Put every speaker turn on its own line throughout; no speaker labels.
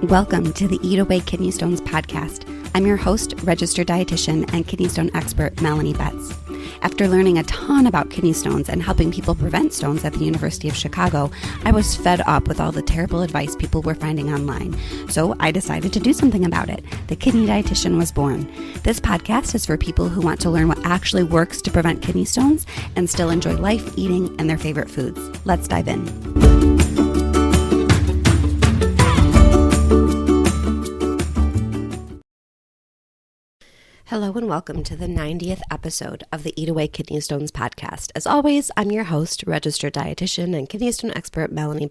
Welcome to the Eat Away Kidney Stones podcast. I'm your host, registered dietitian and kidney stone expert, Melanie. After learning a ton about kidney stones and helping people prevent stones at the University of Chicago, I was fed up with all the terrible advice people were finding online. So I decided to do something about it. The Kidney Dietitian was born. This podcast is for people who want to learn what actually works to prevent kidney stones and still enjoy life, eating, and their favorite foods. Let's dive in. Hello and welcome to the 90th episode of the Eat Away Kidney Stones podcast. As always, I'm your host, registered dietitian and kidney stone expert, Melanie.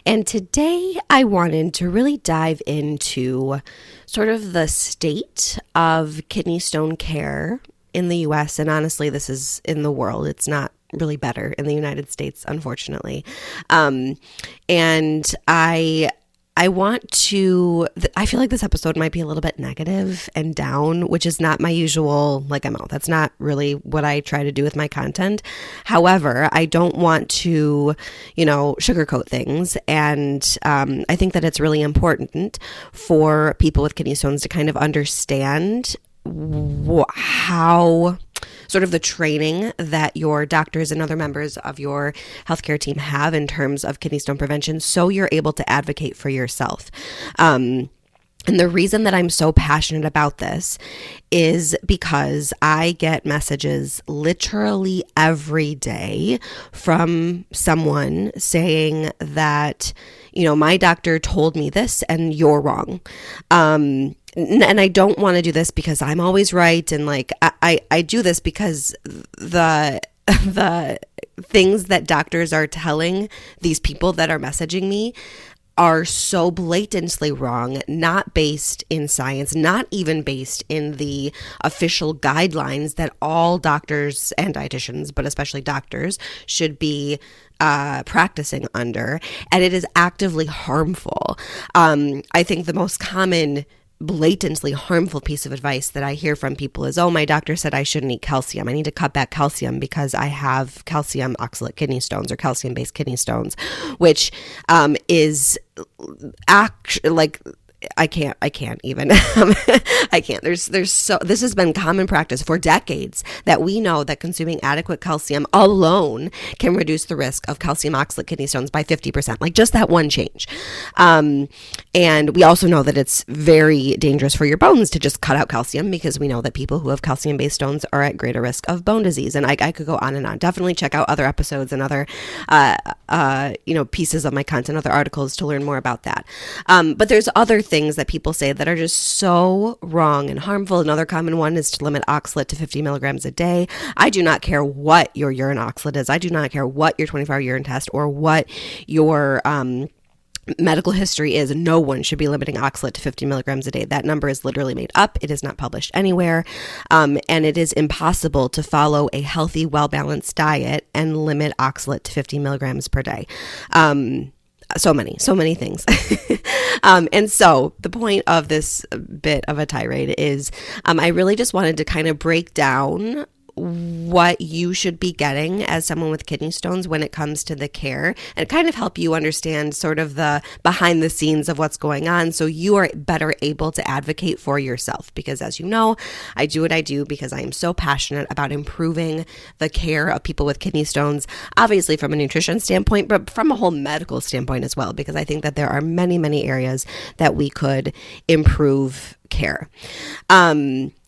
And today I wanted to really dive into sort of the state of kidney stone care in the U.S. And honestly, this is in the world. It's not really better in the United States, unfortunately. I feel like this episode might be a little bit negative and down, which is not my usual, MO. That's not really what I try to do with my content. However, I don't want to, sugarcoat things. And I think that it's really important for people with kidney stones to kind of understand how sort of the training that your doctors and other members of your healthcare team have in terms of kidney stone prevention, so you're able to advocate for yourself. And the reason that I'm so passionate about this is because I get messages literally every day from someone saying that, my doctor told me this and you're wrong. And I don't want to do this because I'm always right. And I do this because the things that doctors are telling these people that are messaging me are so blatantly wrong, not based in science, not even based in the official guidelines that all doctors and dietitians, but especially doctors, should be practicing under. And it is actively harmful. I think the most common blatantly harmful piece of advice that I hear from people is, my doctor said I shouldn't eat calcium. I need to cut back calcium because I have calcium oxalate kidney stones or calcium-based kidney stones, which is actually I can't even. I can't. This has been common practice for decades that we know that consuming adequate calcium alone can reduce the risk of calcium oxalate kidney stones by 50%, just that one change. And we also know that it's very dangerous for your bones to just cut out calcium because we know that people who have calcium-based stones are at greater risk of bone disease. And I could go on and on. Definitely check out other episodes and other, pieces of my content, other articles to learn more about that. But there's other things that people say that are just so wrong and harmful. Another common one is to limit oxalate to 50 milligrams a day. I do not care what your urine oxalate is. I do not care what your 24-hour urine test or what your medical history is. No one should be limiting oxalate to 50 milligrams a day. That number is literally made up. It is not published anywhere. And it is impossible to follow a healthy, well-balanced diet and limit oxalate to 50 milligrams per day. So many things. And so the point of this bit of a tirade is I really just wanted to kind of break down what you should be getting as someone with kidney stones when it comes to the care and kind of help you understand sort of the behind the scenes of what's going on so you are better able to advocate for yourself. Because as you know, I do what I do because I am so passionate about improving the care of people with kidney stones, obviously from a nutrition standpoint, but from a whole medical standpoint as well, because I think that there are many, many areas that we could improve care.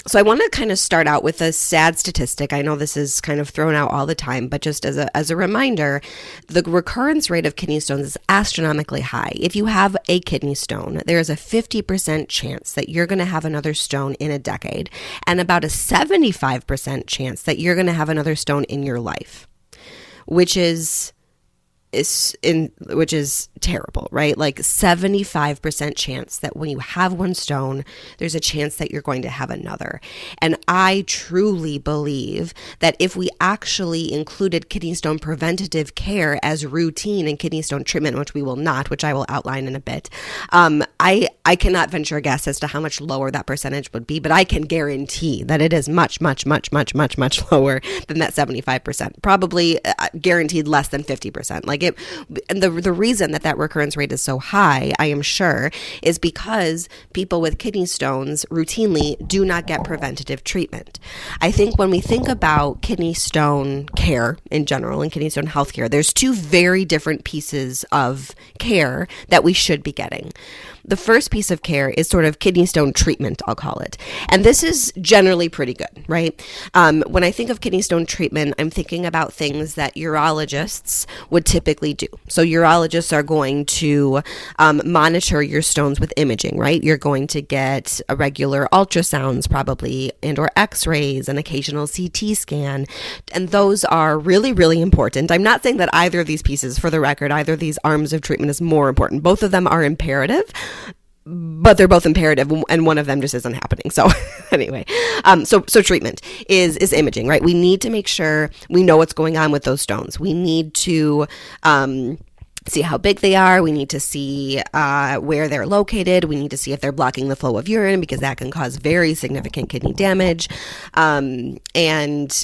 So I want to kind of start out with a sad statistic. I know this is kind of thrown out all the time, but just as a reminder, the recurrence rate of kidney stones is astronomically high. If you have a kidney stone, there is a 50% chance that you're going to have another stone in a decade, and about a 75% chance that you're going to have another stone in your life, which is terrible, right? 75% chance that when you have one stone, there's a chance that you're going to have another. And I truly believe that if we actually included kidney stone preventative care as routine in kidney stone treatment, which we will not, which I will outline in a bit, I cannot venture a guess as to how much lower that percentage would be, but I can guarantee that it is much, much, much, much, much, much lower than that 75%. Probably guaranteed less than 50%. And the reason that recurrence rate is so high, I am sure, is because people with kidney stones routinely do not get preventative treatment. I think when we think about kidney stone care in general and kidney stone healthcare, there's two very different pieces of care that we should be getting. The first piece of care is sort of kidney stone treatment, I'll call it. And this is generally pretty good, right? When I think of kidney stone treatment, I'm thinking about things that urologists would typically do. So urologists are going to monitor your stones with imaging, right? You're going to get a regular ultrasounds probably, and or x-rays, an occasional CT scan. And those are really, really important. I'm not saying that either of these pieces, for the record, either of these arms of treatment is more important. Both of them are imperative, but they're both imperative, and one of them just isn't happening. So anyway, so treatment is imaging, right? We need to make sure we know what's going on with those stones. We need to see how big they are. We need to see where they're located. We need to see if they're blocking the flow of urine, because that can cause very significant kidney damage. And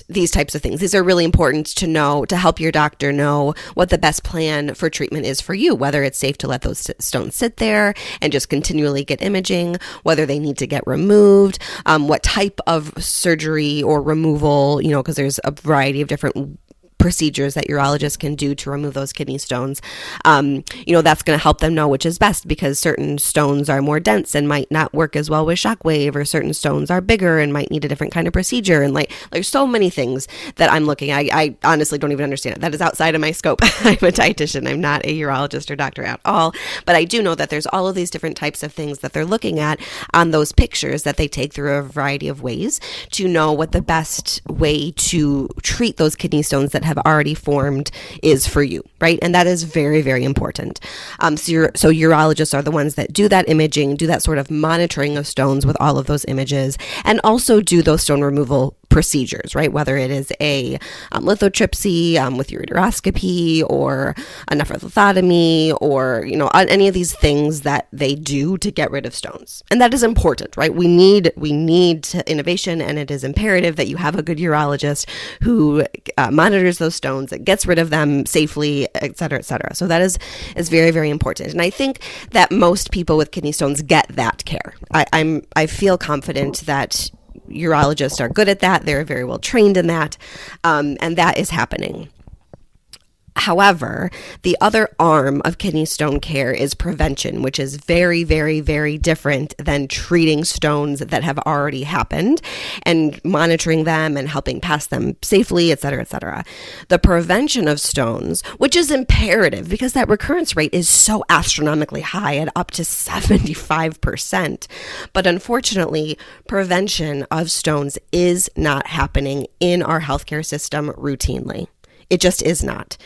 these types of things. These are really important to know, to help your doctor know what the best plan for treatment is for you, whether it's safe to let those stones sit there and just continually get imaging, whether they need to get removed, what type of surgery or removal, because there's a variety of different procedures that urologists can do to remove those kidney stones. That's going to help them know which is best, because certain stones are more dense and might not work as well with shockwave, or certain stones are bigger and might need a different kind of procedure. And there's so many things that I'm looking at. I honestly don't even understand it. That is outside of my scope. I'm a dietitian. I'm not a urologist or doctor at all, but I do know that there's all of these different types of things that they're looking at on those pictures that they take through a variety of ways to know what the best way to treat those kidney stones that have already formed is for you, right? And that is very, very important. So urologists are the ones that do that imaging, do that sort of monitoring of stones with all of those images, and also do those stone removal procedures, right? Whether it is a lithotripsy with ureteroscopy, or a nephrothetomy, or any of these things that they do to get rid of stones. And that is important, right? We need innovation, and it is imperative that you have a good urologist who monitors those stones, gets rid of them safely, et cetera, et cetera. So that is very, very important. And I think that most people with kidney stones get that care. I feel confident that urologists are good at that. They're very well trained in that. And that is happening. However, the other arm of kidney stone care is prevention, which is very, very, very different than treating stones that have already happened and monitoring them and helping pass them safely, et cetera, et cetera. The prevention of stones, which is imperative because that recurrence rate is so astronomically high at up to 75%. But unfortunately, prevention of stones is not happening in our healthcare system routinely. It just is not.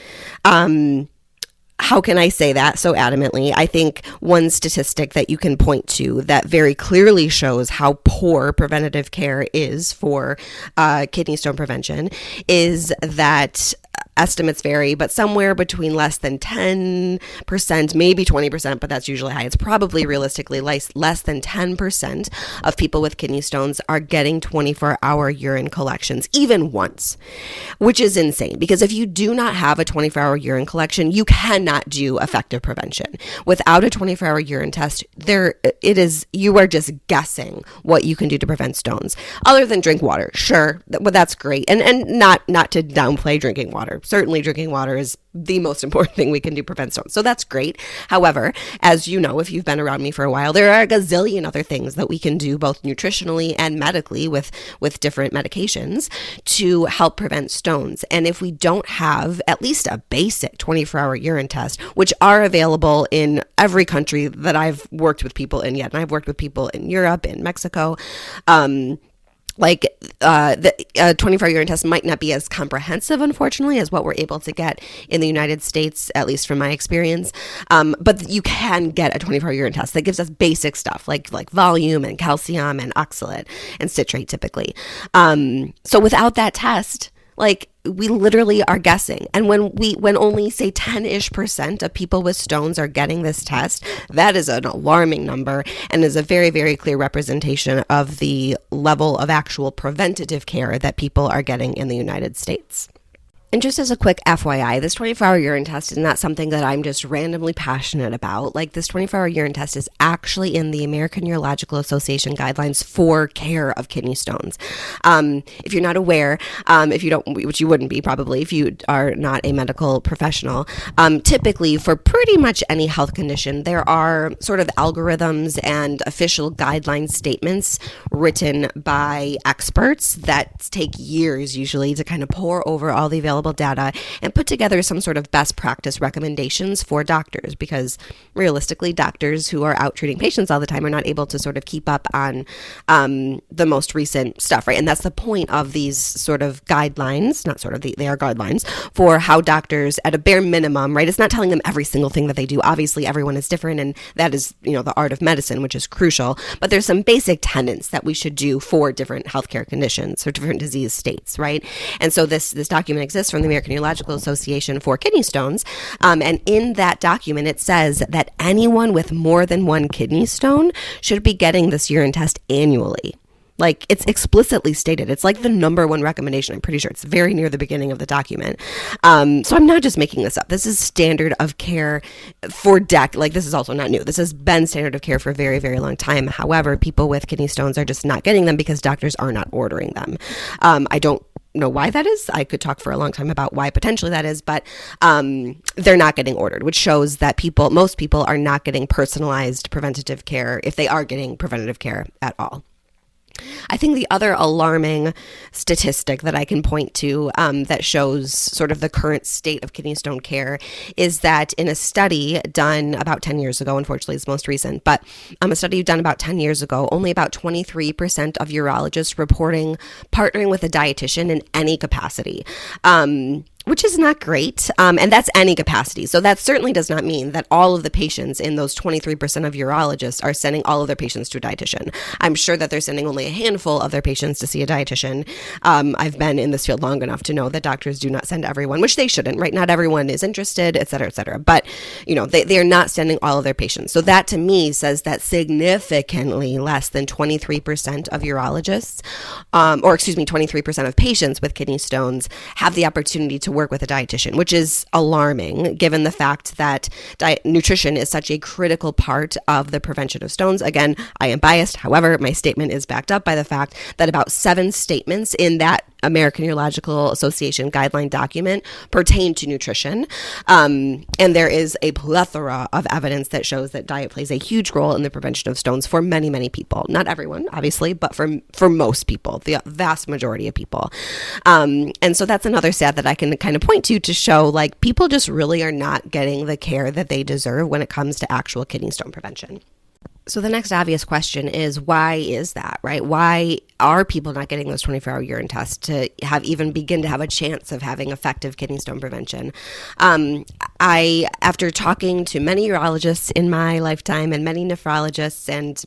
How can I say that so adamantly? I think one statistic that you can point to that very clearly shows how poor preventative care is for kidney stone prevention is that estimates vary, but somewhere between less than 10%, maybe 20%, but that's usually high. It's probably realistically less than 10% of people with kidney stones are getting 24-hour urine collections, even once, which is insane. Because if you do not have a 24-hour urine collection, you cannot do effective prevention. Without a 24-hour urine test, you are just guessing what you can do to prevent stones. Other than drink water, sure, but that's great. And not to downplay drinking water. Certainly drinking water is the most important thing we can do to prevent stones. So that's great. However, as you know, if you've been around me for a while, there are a gazillion other things that we can do both nutritionally and medically with different medications to help prevent stones. And if we don't have at least a basic 24-hour urine test, which are available in every country that I've worked with people in yet, and I've worked with people in Europe, in Mexico, the 24-hour urine test might not be as comprehensive, unfortunately, as what we're able to get in the United States, at least from my experience. But you can get a 24-hour urine test that gives us basic stuff like volume and calcium and oxalate and citrate typically. So without that test, we literally are guessing. And when only say 10-ish% of people with stones are getting this test, that is an alarming number and is a very, very clear representation of the level of actual preventative care that people are getting in the United States. And just as a quick FYI, this 24-hour urine test is not something that I'm just randomly passionate about. Like, this 24-hour urine test is actually in the American Urological Association guidelines for care of kidney stones. If you're not aware, if you don't, which you wouldn't be probably if you are not a medical professional, typically for pretty much any health condition, there are sort of algorithms and official guideline statements written by experts that take years usually to kind of pore over all the available data and put together some sort of best practice recommendations for doctors, because realistically, doctors who are out treating patients all the time are not able to sort of keep up on the most recent stuff, right? And that's the point of these sort of guidelines, not sort of, they are guidelines for how doctors, at a bare minimum, right? It's not telling them every single thing that they do. Obviously, everyone is different, and that is, the art of medicine, which is crucial. But there's some basic tenets that we should do for different healthcare conditions or different disease states, right? And so this document exists from the American Urological Association for kidney stones. And in that document, it says that anyone with more than one kidney stone should be getting this urine test annually. Like, it's explicitly stated. It's like the number one recommendation. I'm pretty sure it's very near the beginning of the document. So I'm not just making this up. This is standard of care for like, this is also not new. This has been standard of care for a very, very long time. However, people with kidney stones are just not getting them because doctors are not ordering them. I don't know why that is. I could talk for a long time about why potentially that is, but they're not getting ordered, which shows that most people are not getting personalized preventative care, if they are getting preventative care at all. I think the other alarming statistic that I can point to that shows sort of the current state of kidney stone care is that in a study done about 10 years ago, unfortunately it's most recent, but a study done about 10 years ago, only about 23% of urologists reporting partnering with a dietitian in any capacity. Which is not great, and that's any capacity. So that certainly does not mean that all of the patients in those 23% of urologists are sending all of their patients to a dietitian. I'm sure that they're sending only a handful of their patients to see a dietitian. I've been in this field long enough to know that doctors do not send everyone, which they shouldn't, right? Not everyone is interested, et cetera, et cetera. But, they are not sending all of their patients. So that to me says that significantly less than 23% of urologists, 23% of patients with kidney stones have the opportunity to work with a dietitian, which is alarming given the fact that nutrition is such a critical part of the prevention of stones. Again, I am biased. However, my statement is backed up by the fact that about 7 statements in that American Urological Association guideline document pertain to nutrition. And there is a plethora of evidence that shows that diet plays a huge role in the prevention of stones for many, many people. Not everyone, obviously, but for most people, the vast majority of people. And so that's another stat that I can kind of point to show, like, people just really are not getting the care that they deserve when it comes to actual kidney stone prevention. So the next obvious question is, why is that, right? Why are people not getting those 24-hour urine tests to begin to have a chance of having effective kidney stone prevention? After talking to many urologists in my lifetime and many nephrologists, and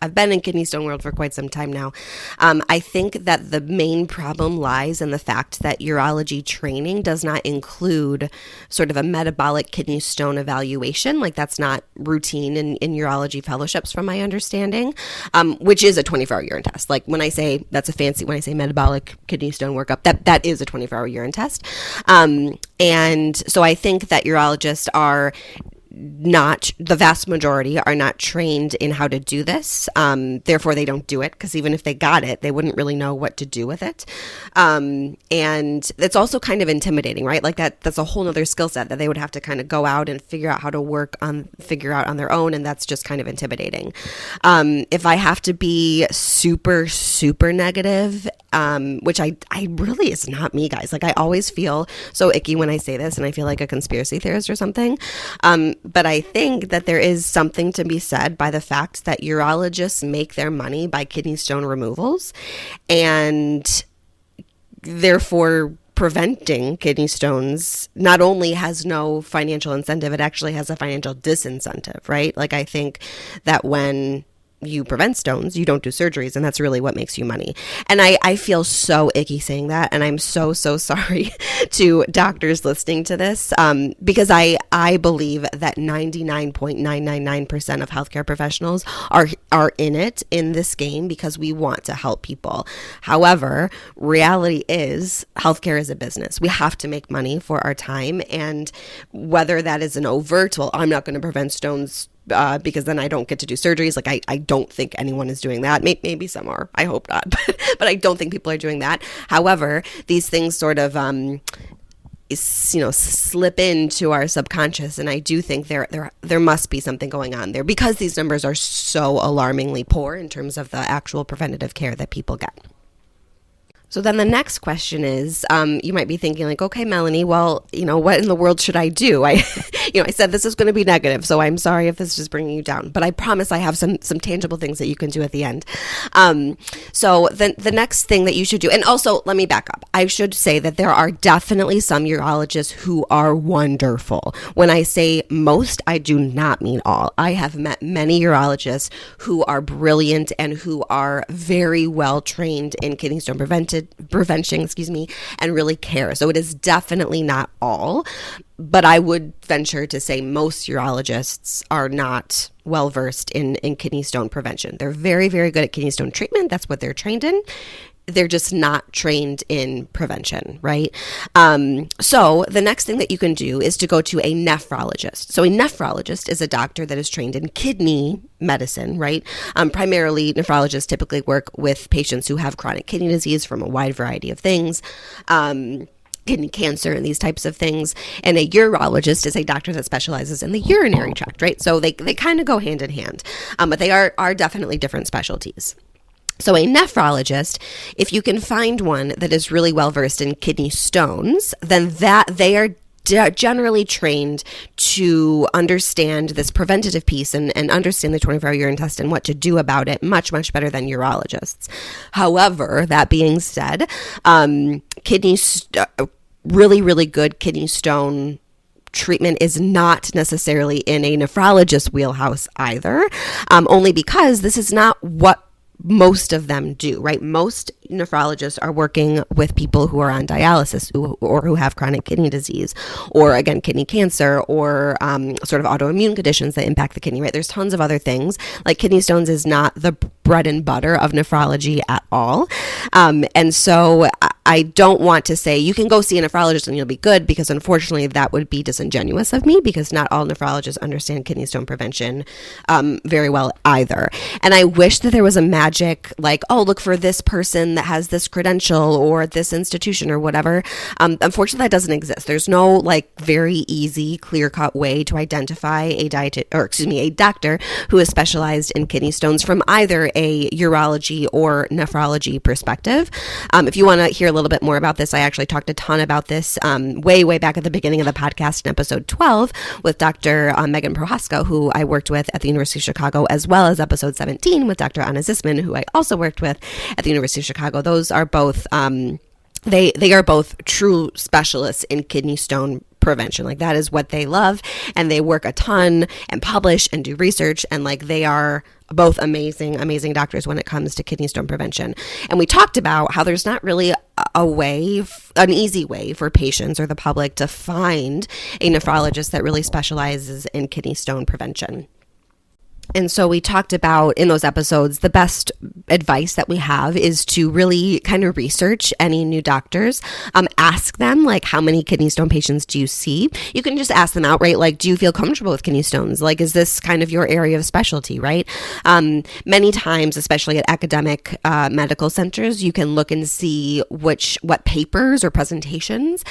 I've been in kidney stone world for quite some time now. I think that the main problem lies in the fact that urology training does not include sort of a metabolic kidney stone evaluation. Like, that's not routine in urology fellowships, from my understanding, which is a 24-hour urine test. Like, when I say metabolic kidney stone workup, that is a 24-hour urine test. And so I think that urologists are not, the vast majority are not trained in how to do this. Therefore, they don't do it, because even if they got it, they wouldn't really know what to do with it. And it's also kind of intimidating, right? Like, that's a whole other skill set that they would have to kind of go out and figure out on their own. And that's just kind of intimidating. If I have to be super, super negative, which I really is not me, guys. Like, I always feel so icky when I say this, and I feel like a conspiracy theorist or something. But I think that there is something to be said by the fact that urologists make their money by kidney stone removals, and therefore preventing kidney stones not only has no financial incentive, it actually has a financial disincentive, right? Like, I think that when you prevent stones, you don't do surgeries, and that's really what makes you money. And I feel so icky saying that, and I'm so sorry to doctors listening to this, because I believe that 99.999% of healthcare professionals are in this game because we want to help people. However, reality is healthcare is a business. We have to make money for our time, and whether that is an overt, well, I'm not going to prevent stones because then I don't get to do surgeries. Like I don't think anyone is doing that. Maybe some are. I hope not, but I don't think people are doing that. However, these things sort of slip into our subconscious, and I do think there must be something going on there because these numbers are so alarmingly poor in terms of the actual preventative care that people get. So then the next question is, you might be thinking like, okay, Melanie, well, what in the world should I do? I said this is going to be negative, so I'm sorry if this is bringing you down, but I promise I have some tangible things that you can do at the end. So the next thing that you should do, and also let me back up. I should say that there are definitely some urologists who are wonderful. When I say most, I do not mean all. I have met many urologists who are brilliant and who are very well trained in kidney stone prevention, and really care. So it is definitely not all, but I would venture to say most urologists are not well versed in kidney stone prevention. They're very, very good at kidney stone treatment. That's what they're trained in. They're just not trained in prevention, right? So the next thing that you can do is to go to a nephrologist. So a nephrologist is a doctor that is trained in kidney medicine, right? Primarily, nephrologists typically work with patients who have chronic kidney disease from a wide variety of things. Kidney cancer and these types of things. And a urologist is a doctor that specializes in the urinary tract, right? So they kind of go hand in hand, but they are definitely different specialties. So a nephrologist, if you can find one that is really well versed in kidney stones, then they are generally trained to understand this preventative piece and understand the 24-hour urine test and what to do about it much, much better than urologists. However, that being said, really, really good kidney stone treatment is not necessarily in a nephrologist's wheelhouse either, only because this is not what most of them do, right? Most nephrologists are working with people who are on dialysis or who have chronic kidney disease, or again, kidney cancer, or sort of autoimmune conditions that impact the kidney, right? There's tons of other things. Like kidney stones is not the bread and butter of nephrology at all. And so I don't want to say you can go see a nephrologist and you'll be good, because unfortunately that would be disingenuous of me, because not all nephrologists understand kidney stone prevention very well either. And I wish that there was a magic, like, oh, look for this person that has this credential or this institution or whatever. Unfortunately, that doesn't exist. There's no like very easy, clear-cut way to identify a doctor who is specialized in kidney stones from either a urology or nephrology perspective. If you want to hear a little bit more about this, I actually talked a ton about this way back at the beginning of the podcast in episode 12 with Dr. Megan Prohaska, who I worked with at the University of Chicago, as well as episode 17 with Dr. Anna Zisman, who I also worked with at the University of Chicago. Those are both, they are both true specialists in kidney stone prevention. Like that is what they love, and they work a ton and publish and do research, and like they are both amazing doctors when it comes to kidney stone prevention. And we talked about how there's not really an easy way for patients or the public to find a nephrologist that really specializes in kidney stone prevention. And so we talked about in those episodes, the best advice that we have is to really kind of research any new doctors. Ask them, like, how many kidney stone patients do you see? You can just ask them outright, like, do you feel comfortable with kidney stones? Like, is this kind of your area of specialty, right? Many times, especially at academic medical centers, you can look and see what papers or presentations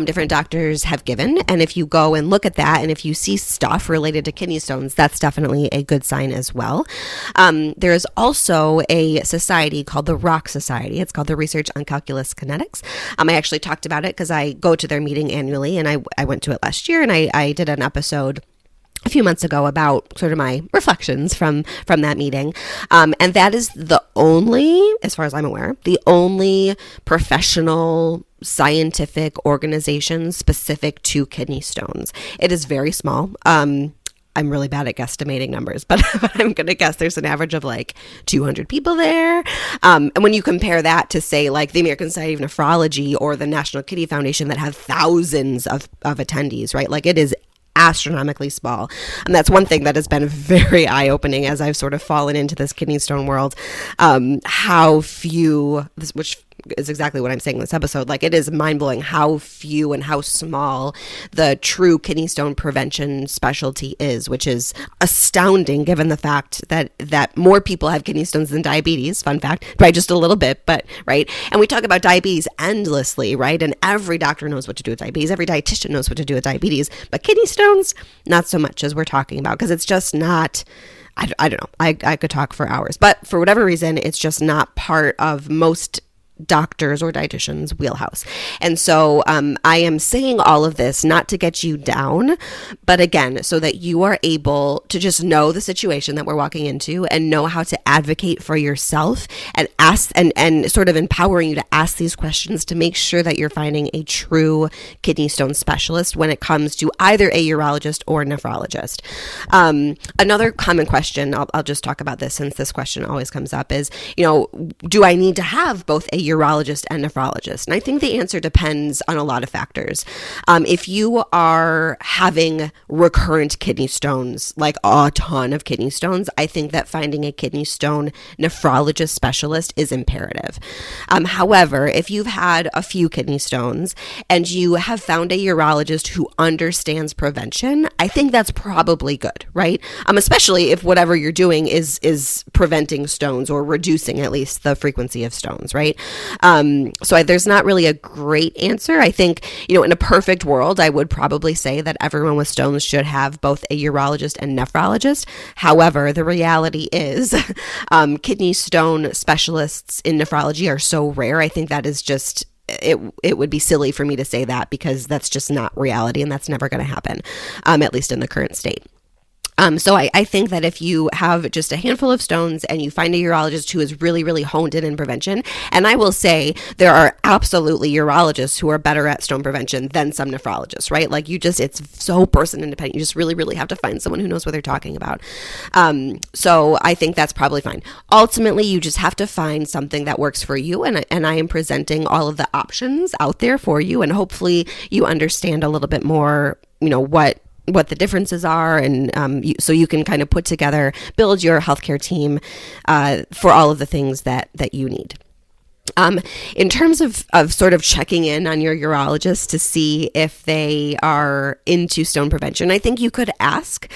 different doctors have given. And if you go and look at that, and if you see stuff related to kidney stones, that's definitely a good sign as well. There is also a society called the ROC Society. It's called the Research on Calculus Kinetics. I actually talked about it because I go to their meeting annually, and I went to it last year, and I did an episode a few months ago about sort of my reflections from that meeting. And that is the only, as far as I'm aware, the only professional scientific organization specific to kidney stones. It is very small. I'm really bad at guesstimating numbers, but I'm going to guess there's an average of like 200 people there. And when you compare that to, say, like the American Society of Nephrology or the National Kidney Foundation that have thousands of attendees, right? Like, it is astronomically small. And that's one thing that has been very eye-opening as I've sort of fallen into this kidney stone world, how few, which is exactly what I'm saying in this episode, like, it is mind-blowing how few and how small the true kidney stone prevention specialty is, which is astounding given the fact that more people have kidney stones than diabetes, fun fact, by just a little bit, but right. And we talk about diabetes endlessly, right? And every doctor knows what to do with diabetes, every dietitian knows what to do with diabetes, but kidney stones, not so much as we're talking about, because it's just not, I don't know, I could talk for hours, but for whatever reason, it's just not part of most doctors or dietitians' wheelhouse. And so I am saying all of this not to get you down, but again, so that you are able to just know the situation that we're walking into and know how to advocate for yourself and ask and sort of empowering you to ask these questions to make sure that you're finding a true kidney stone specialist when it comes to either a urologist or nephrologist. Another common question, I'll just talk about this since this question always comes up, is, do I need to have both a urologist and nephrologist? And I think the answer depends on a lot of factors. If you are having recurrent kidney stones, like a ton of kidney stones, I think that finding a kidney stone nephrologist specialist is imperative. However, if you've had a few kidney stones and you have found a urologist who understands prevention, I think that's probably good, right? Especially if whatever you're doing is preventing stones or reducing at least the frequency of stones, right? So there's not really a great answer. I think, in a perfect world, I would probably say that everyone with stones should have both a urologist and nephrologist. However, the reality is kidney stone specialists in nephrology are so rare. I think that is just, it would be silly for me to say that, because that's just not reality and that's never going to happen, at least in the current state. So I think that if you have just a handful of stones and you find a urologist who is really, really honed in prevention, and I will say there are absolutely urologists who are better at stone prevention than some nephrologists, right? Like, it's so person independent. You just really, really have to find someone who knows what they're talking about. So I think that's probably fine. Ultimately, you just have to find something that works for you. And I am presenting all of the options out there for you. And hopefully you understand a little bit more, what the differences are, and so you can kind of build your healthcare team for all of the things that you need. In terms of sort of checking in on your urologist to see if they are into stone prevention, I think you could ask.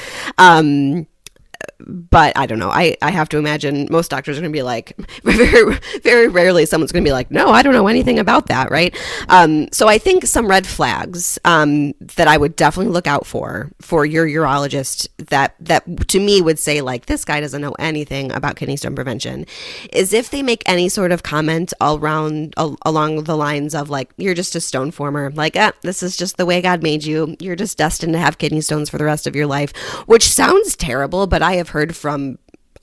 But I don't know. I have to imagine most doctors are going to be like, very, very rarely someone's going to be like, no, I don't know anything about that, right? So I think some red flags that I would definitely look out for your urologist that to me would say, like, this guy doesn't know anything about kidney stone prevention, is if they make any sort of comment along the lines of, like, you're just a stone former, like, this is just the way God made you. You're just destined to have kidney stones for the rest of your life, which sounds terrible, but I have heard from,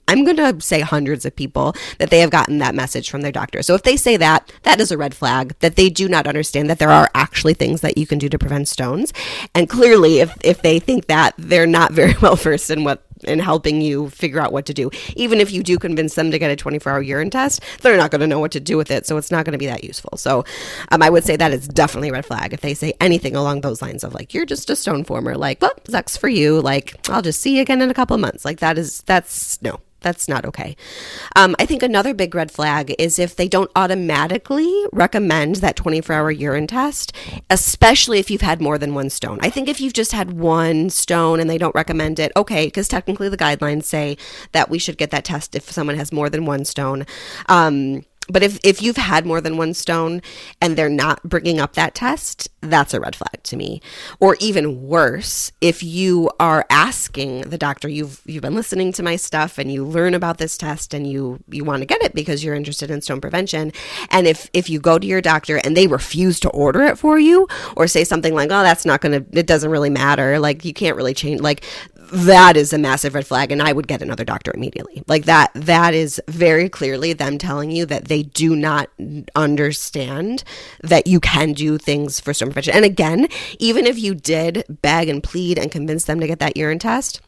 I'm going to say hundreds of people, that they have gotten that message from their doctor. So if they say that is a red flag, that they do not understand that there are actually things that you can do to prevent stones. And clearly, if they think that, they're not very well versed in helping you figure out what to do. Even if you do convince them to get a 24-hour urine test, they're not going to know what to do with it, so it's not going to be that useful. So I would say that is definitely a red flag if they say anything along those lines of, like, you're just a stone former, like, well, sucks for you, like, I'll just see you again in a couple of months. Like, that's not okay. I think another big red flag is if they don't automatically recommend that 24-hour urine test, especially if you've had more than one stone. I think if you've just had one stone and they don't recommend it, okay, because technically the guidelines say that we should get that test if someone has more than one stone. But if you've had more than one stone and they're not bringing up that test, that's a red flag to me. Or even worse, if you are asking the doctor, you've been listening to my stuff and you learn about this test and you want to get it because you're interested in stone prevention. And if you go to your doctor and they refuse to order it for you, or say something like, oh, it doesn't really matter, like, you can't really change, like, that is a massive red flag, and I would get another doctor immediately. Like, that is very clearly them telling you that they do not understand that you can do things for stone prevention. And again, even if you did beg and plead and convince them to get that urine test,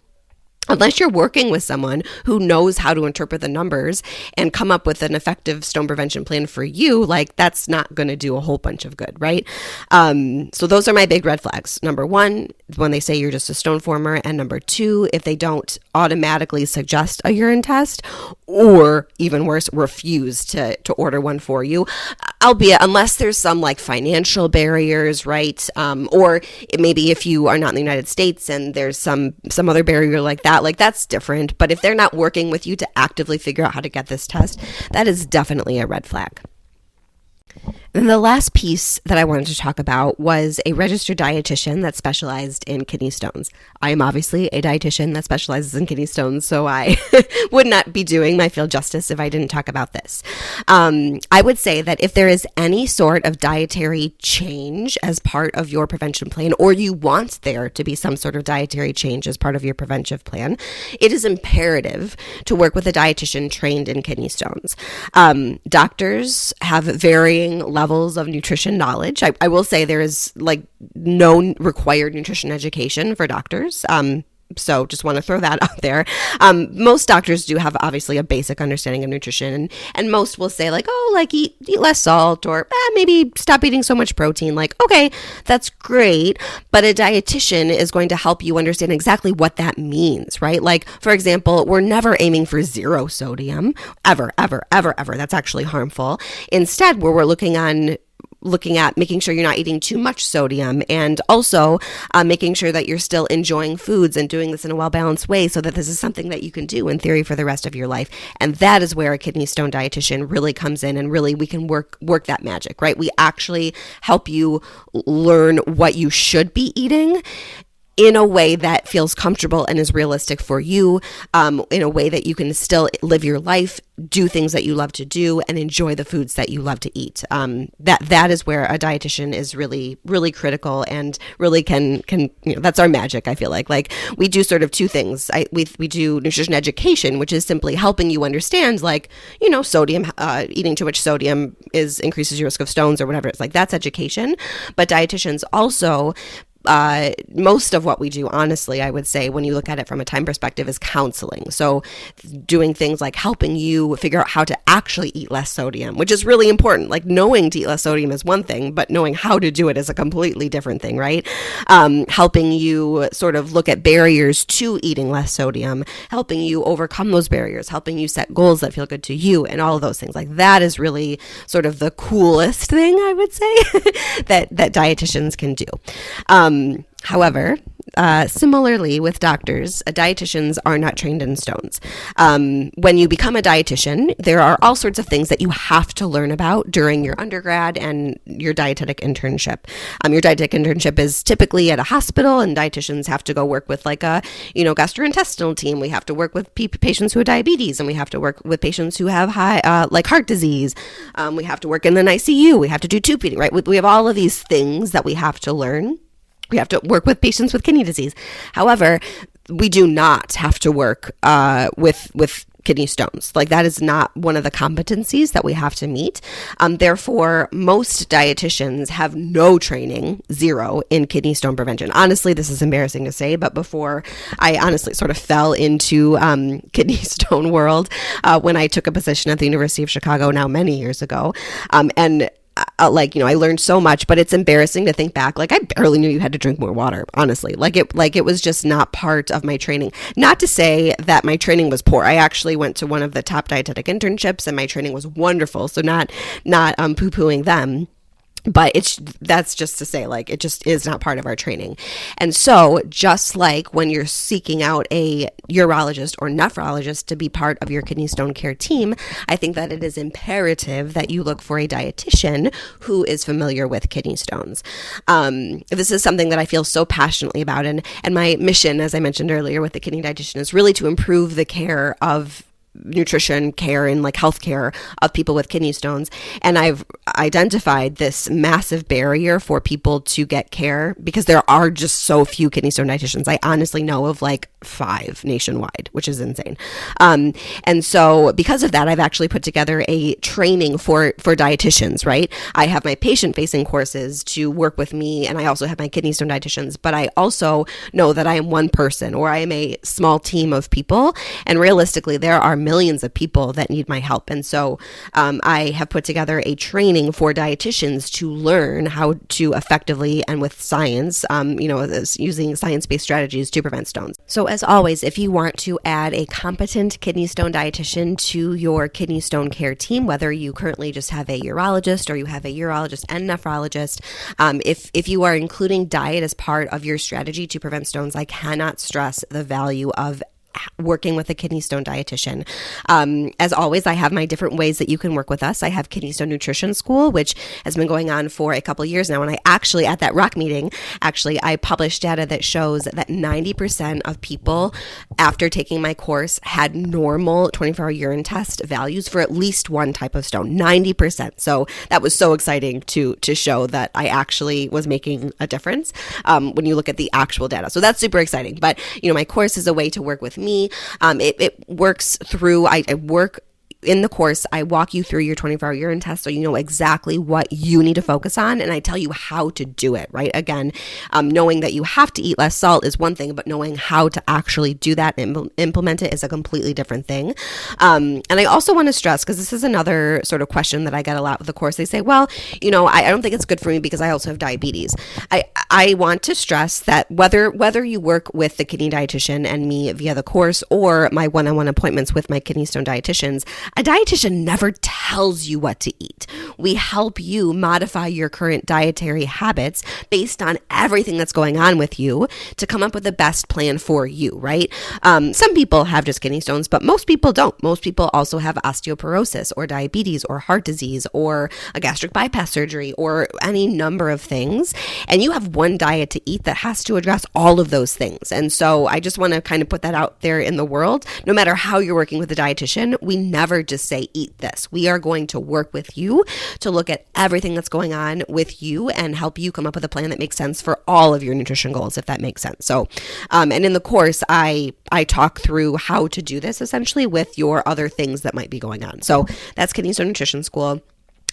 Unless you're working with someone who knows how to interpret the numbers and come up with an effective stone prevention plan for you, like that's not going to do a whole bunch of good, right? So those are my big red flags. Number one, when they say you're just a stone former. And number two, if they don't automatically suggest a urine test, or even worse, refuse to order one for you, albeit unless there's some like financial barriers, right? Or maybe if you are not in the United States and there's some other barrier like that, like that's different. But if they're not working with you to actively figure out how to get this test, that is definitely a red flag. And the last piece that I wanted to talk about was a registered dietitian that specialized in kidney stones. I am obviously a dietitian that specializes in kidney stones, so I would not be doing my field justice if I didn't talk about this. I would say that if there is any sort of dietary change as part of your prevention plan, or you want there to be some sort of dietary change as part of your preventive plan, it is imperative to work with a dietitian trained in kidney stones. Doctors have varying levels of nutrition knowledge. I will say there is like no required nutrition education for doctors. So just want to throw that out there. Most doctors do have obviously a basic understanding of nutrition, and most will say like, oh, like eat less salt, or maybe stop eating so much protein. Like, okay, that's great. But a dietitian is going to help you understand exactly what that means, right? Like, for example, we're never aiming for zero sodium, ever. That's actually harmful. Instead, where we're looking at making sure you're not eating too much sodium, and also making sure that you're still enjoying foods and doing this in a well-balanced way, so that this is something that you can do in theory for the rest of your life. And that is where a kidney stone dietitian really comes in, and really we can work that magic, right? We actually help you learn what you should be eating in a way that feels comfortable and is realistic for you, in a way that you can still live your life, do things that you love to do, and enjoy the foods that you love to eat. That is where a dietitian is really, really critical, and really can that's our magic. I feel like we do sort of two things. We do nutrition education, which is simply helping you understand, like, sodium, eating too much sodium increases your risk of stones or whatever. It's like, that's education. But dietitians also, most of what we do, honestly, I would say, when you look at it from a time perspective, is counseling. So doing things like helping you figure out how to actually eat less sodium, which is really important. Like, knowing to eat less sodium is one thing, but knowing how to do it is a completely different thing, right? Helping you sort of look at barriers to eating less sodium, helping you overcome those barriers, helping you set goals that feel good to you, and all of those things. Like, that is really sort of the coolest thing, I would say, that dietitians can do. However, similarly with doctors, dietitians are not trained in stones. When you become a dietitian, there are all sorts of things that you have to learn about during your undergrad and your dietetic internship. Your dietetic internship is typically at a hospital, and dietitians have to go work with like a, gastrointestinal team. We have to work with patients who have diabetes, and we have to work with patients who have like heart disease. We have to work in an ICU. We have to do tube feeding, right? We have all of these things that we have to learn. We have to work with patients with kidney disease. However, we do not have to work with kidney stones. Like, that is not one of the competencies that we have to meet. Therefore, most dietitians have no training, zero, in kidney stone prevention. Honestly, this is embarrassing to say, but before I honestly sort of fell into kidney stone world, when I took a position at the University of Chicago now many years ago, and I learned so much, but it's embarrassing to think back. Like, I barely knew you had to drink more water, honestly. It was just not part of my training. Not to say that my training was poor. I actually went to one of the top dietetic internships, and my training was wonderful. So not poo-pooing them. But that's just to say, like, it just is not part of our training. And so just like when you're seeking out a urologist or nephrologist to be part of your kidney stone care team, I think that it is imperative that you look for a dietitian who is familiar with kidney stones. This is something that I feel so passionately about. And my mission, as I mentioned earlier, with the Kidney Dietitian is really to improve the care of nutrition care and like healthcare of people with kidney stones. And I've identified this massive barrier for people to get care because there are just so few kidney stone dietitians. I honestly know of like 5 nationwide, which is insane. And so because of that, I've actually put together a training for dietitians, right? I have my patient facing courses to work with me, and I also have my kidney stone dietitians, but I also know that I am one person or I am a small team of people. And realistically, there are millions of people that need my help. And so I have put together a training for dietitians to learn how to effectively and with science, using science-based strategies to prevent stones. So as always, if you want to add a competent kidney stone dietitian to your kidney stone care team, whether you currently just have a urologist or you have a urologist and nephrologist, if you are including diet as part of your strategy to prevent stones, I cannot stress the value of working with a kidney stone dietitian. As always, I have my different ways that you can work with us. I have Kidney Stone Nutrition School, which has been going on for a couple years now. And I actually, at that ROC meeting, I published data that shows that 90% of people after taking my course had normal 24-hour urine test values for at least one type of stone, 90%. So that was so exciting to show that I actually was making a difference when you look at the actual data. So that's super exciting. But, my course is a way to work with me. It works through, I work in the course, I walk you through your 24-hour urine test so you know exactly what you need to focus on, and I tell you how to do it, right? Again, knowing that you have to eat less salt is one thing, but knowing how to actually do that and implement it is a completely different thing. And I also want to stress, because this is another sort of question that I get a lot with the course. They say, well, I don't think it's good for me because I also have diabetes. I want to stress that whether you work with the kidney dietitian and me via the course or my one-on-one appointments with my kidney stone dietitians, a dietitian never tells you what to eat. We help you modify your current dietary habits based on everything that's going on with you to come up with the best plan for you, right? Some people have just kidney stones, but most people don't. Most people also have osteoporosis or diabetes or heart disease or a gastric bypass surgery or any number of things. And you have one diet to eat that has to address all of those things. And so I just want to kind of put that out there in the world. No matter how you're working with a dietitian, we never just say, eat this. We are going to work with you to look at everything that's going on with you and help you come up with a plan that makes sense for all of your nutrition goals, if that makes sense. So, and in the course, I talk through how to do this essentially with your other things that might be going on. So that's Kidney Stone Nutrition School.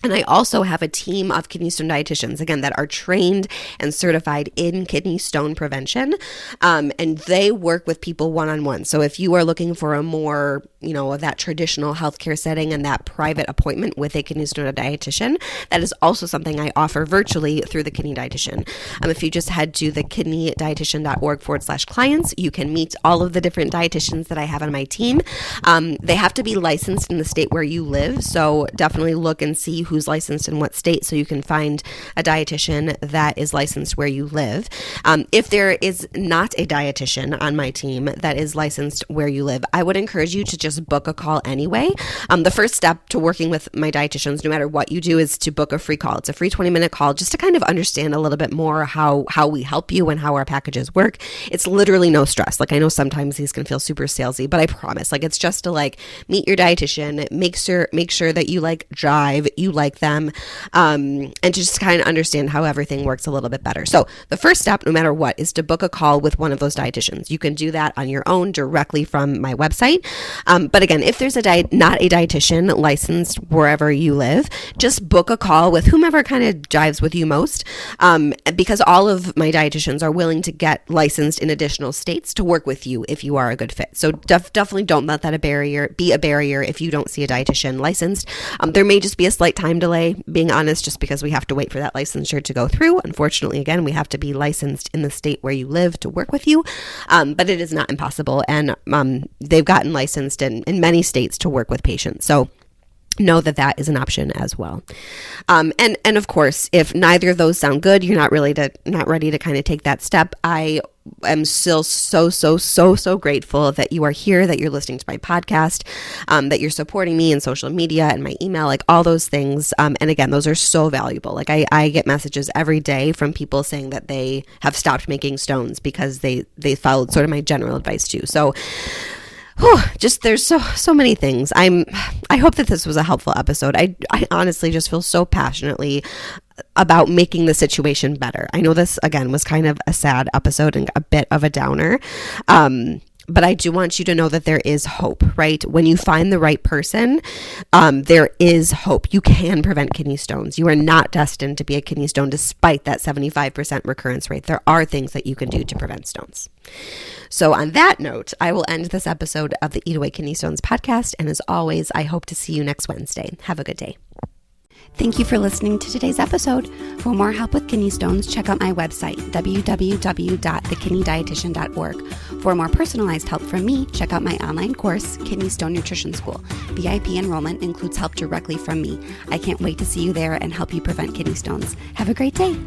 And I also have a team of kidney stone dietitians, again, that are trained and certified in kidney stone prevention. And they work with people one-on-one. So if you are looking for a more, that traditional healthcare setting and that private appointment with a kidney stone dietitian, that is also something I offer virtually through the Kidney Dietitian. If you just head to the kidneydietitian.org/clients, you can meet all of the different dietitians that I have on my team. They have to be licensed in the state where you live. So definitely look and see who's licensed in what state so you can find a dietitian that is licensed where you live. If there is not a dietitian on my team that is licensed where you live, I would encourage you to just book a call anyway. The first step to working with my dietitians, no matter what you do, is to book a free call. It's a free 20-minute call just to kind of understand a little bit more how we help you and how our packages work. It's literally no stress. Like, I know sometimes these can feel super salesy, but I promise, it's just to meet your dietitian, make sure that you drive, you like them, and to just kind of understand how everything works a little bit better. So the first step, no matter what, is to book a call with one of those dietitians. You can do that on your own directly from my website. But again, if there's not a dietitian licensed wherever you live, just book a call with whomever kind of jives with you most, because all of my dietitians are willing to get licensed in additional states to work with you if you are a good fit. So definitely don't let that be a barrier if you don't see a dietitian licensed. There may just be a slight time delay, being honest, just because we have to wait for that licensure to go through. Unfortunately, again, we have to be licensed in the state where you live to work with you, but it is not impossible. And they've gotten licensed in many states to work with patients. So know that is an option as well. And of course, if neither of those sound good, you're not ready to kind of take that step, I am still so grateful that you are here, that you're listening to my podcast, that you're supporting me in social media and my email, all those things. And again, those are so valuable. I get messages every day from people saying that they have stopped making stones because they followed sort of my general advice too. So just there's so many things. I hope that this was a helpful episode. I honestly just feel so passionately about making the situation better. I know this again was kind of a sad episode and a bit of a downer. But I do want you to know that there is hope, right? When you find the right person, there is hope. You can prevent kidney stones. You are not destined to be a kidney stone despite that 75% recurrence rate. There are things that you can do to prevent stones. So on that note, I will end this episode of the Eat Away Kidney Stones podcast. And as always, I hope to see you next Wednesday. Have a good day. Thank you for listening to today's episode. For more help with kidney stones, check out my website, www.thekidneydietitian.org. For more personalized help from me, check out my online course, Kidney Stone Nutrition School. VIP enrollment includes help directly from me. I can't wait to see you there and help you prevent kidney stones. Have a great day.